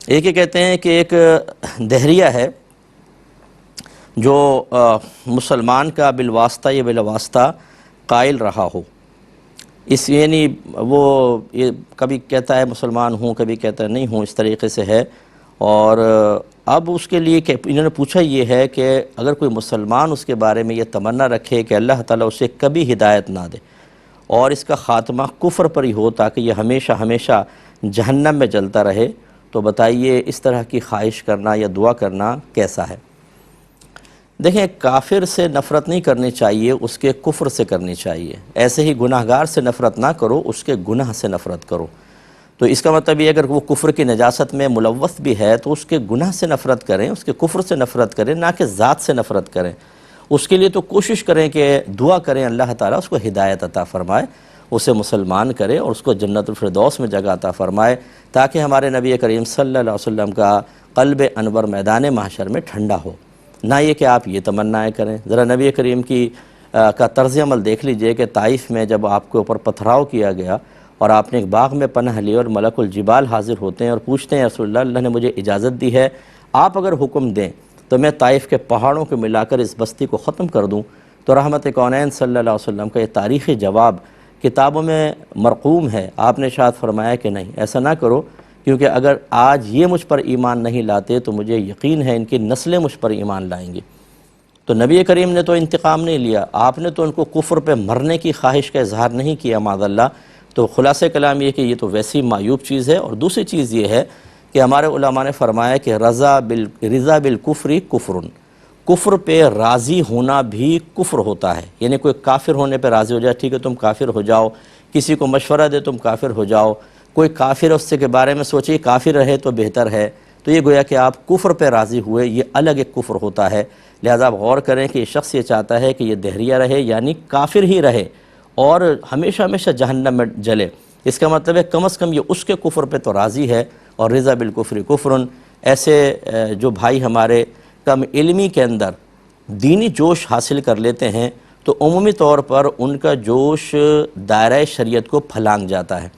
ایک یہ کہتے ہیں کہ ایک دہریہ ہے جو مسلمان کا بالواسطہ یا بلا واسطہ قائل رہا ہو، اس یعنی وہ یہ کبھی کہتا ہے مسلمان ہوں، کبھی کہتا ہے نہیں ہوں، اس طریقے سے ہے۔ اور اب اس کے لیے کہ انہوں نے پوچھا یہ ہے کہ اگر کوئی مسلمان اس کے بارے میں یہ تمنا رکھے کہ اللہ تعالیٰ اسے کبھی ہدایت نہ دے اور اس کا خاتمہ کفر پر ہی ہو تاکہ یہ ہمیشہ ہمیشہ جہنم میں جلتا رہے، تو بتائیے اس طرح کی خواہش کرنا یا دعا کرنا کیسا ہے؟ دیکھیں، کافر سے نفرت نہیں کرنی چاہیے، اس کے کفر سے کرنی چاہیے۔ ایسے ہی گناہ گار سے نفرت نہ کرو، اس کے گناہ سے نفرت کرو۔ تو اس کا مطلب یہ اگر وہ کفر کی نجاست میں ملوث بھی ہے تو اس کے گناہ سے نفرت کریں، اس کے کفر سے نفرت کریں، نہ کہ ذات سے نفرت کریں۔ اس کے لیے تو کوشش کریں کہ دعا کریں اللہ تعالیٰ اس کو ہدایت عطا فرمائے، اسے مسلمان کرے اور اس کو جنت الفردوس میں جگہ عطا فرمائے، تاکہ ہمارے نبی کریم صلی اللہ علیہ وسلم کا قلب انور میدان محشر میں ٹھنڈا ہو۔ نہ یہ کہ آپ یہ تمنائیں کریں۔ ذرا نبی کریم کا طرز عمل دیکھ لیجئے کہ طائف میں جب آپ کے اوپر پتھراؤ کیا گیا اور آپ نے ایک باغ میں پناہ لی اور ملک الجبال حاضر ہوتے ہیں اور پوچھتے ہیں رسول اللہ، اللہ نے مجھے اجازت دی ہے، آپ اگر حکم دیں تو میں طائف کے پہاڑوں کو ملا کر اس بستی کو ختم کر دوں۔ تو رحمت کونین صلی اللہ علیہ وسلم کا یہ تاریخی جواب کتابوں میں مرقوم ہے۔ آپ نے ارشاد فرمایا کہ نہیں، ایسا نہ کرو، کیونکہ اگر آج یہ مجھ پر ایمان نہیں لاتے تو مجھے یقین ہے ان کی نسلیں مجھ پر ایمان لائیں گی۔ تو نبی کریم نے تو انتقام نہیں لیا، آپ نے تو ان کو کفر پہ مرنے کی خواہش کا اظہار نہیں کیا معاذ اللہ۔ تو خلاصہ کلام یہ کہ یہ تو ویسی معیوب چیز ہے۔ اور دوسری چیز یہ ہے کہ ہمارے علماء نے فرمایا کہ رضا بالکفر کفر، کفر پہ راضی ہونا بھی کفر ہوتا ہے۔ یعنی کوئی کافر ہونے پہ راضی ہو جائے، ٹھیک ہے تم کافر ہو جاؤ، کسی کو مشورہ دے تم کافر ہو جاؤ، کوئی کافر اس کے بارے میں سوچے کافر رہے تو بہتر ہے، تو یہ گویا کہ آپ کفر پہ راضی ہوئے، یہ الگ ایک کفر ہوتا ہے۔ لہذا آپ غور کریں کہ یہ شخص یہ چاہتا ہے کہ یہ دہریہ رہے، یعنی کافر ہی رہے اور ہمیشہ ہمیشہ جہنم میں جلے۔ اس کا مطلب ہے کم از کم یہ اس کے کفر پہ تو راضی ہے۔ اور رضا بالکفر کفرن، ایسے جو بھائی ہمارے کم علمی کے اندر دینی جوش حاصل کر لیتے ہیں تو عمومی طور پر ان کا جوش دائرہ شریعت کو پھلانگ جاتا ہے،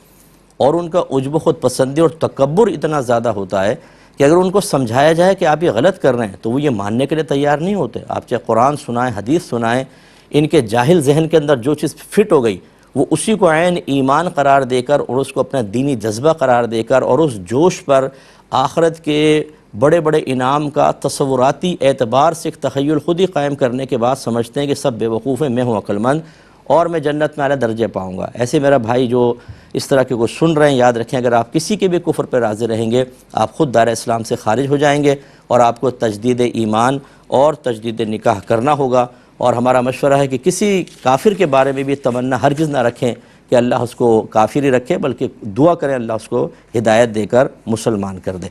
اور ان کا عجب و خود پسندی اور تکبر اتنا زیادہ ہوتا ہے کہ اگر ان کو سمجھایا جائے کہ آپ یہ غلط کر رہے ہیں تو وہ یہ ماننے کے لیے تیار نہیں ہوتے۔ آپ چاہے قرآن سنائیں، حدیث سنائیں، ان کے جاہل ذہن کے اندر جو چیز فٹ ہو گئی وہ اسی کو عین ایمان قرار دے کر اور اس کو اپنا دینی جذبہ قرار دے کر اور اس جوش پر آخرت کے بڑے بڑے انعام کا تصوراتی اعتبار سے ایک تخیل خود ہی قائم کرنے کے بعد سمجھتے ہیں کہ سب بے وقوف ہیں، میں ہوں عقل مند اور میں جنت میں اعلیٰ درجے پاؤں گا۔ ایسے میرا بھائی جو اس طرح کے کو سن رہے ہیں، یاد رکھیں اگر آپ کسی کے بھی کفر پہ راضی رہیں گے آپ خود دائرہ اسلام سے خارج ہو جائیں گے اور آپ کو تجدید ایمان اور تجدید نکاح کرنا ہوگا۔ اور ہمارا مشورہ ہے کہ کسی کافر کے بارے میں بھی تمنا ہرگز نہ رکھیں کہ اللہ اس کو کافر ہی رکھے، بلکہ دعا کریں اللہ اس کو ہدایت دے کر مسلمان کر دے۔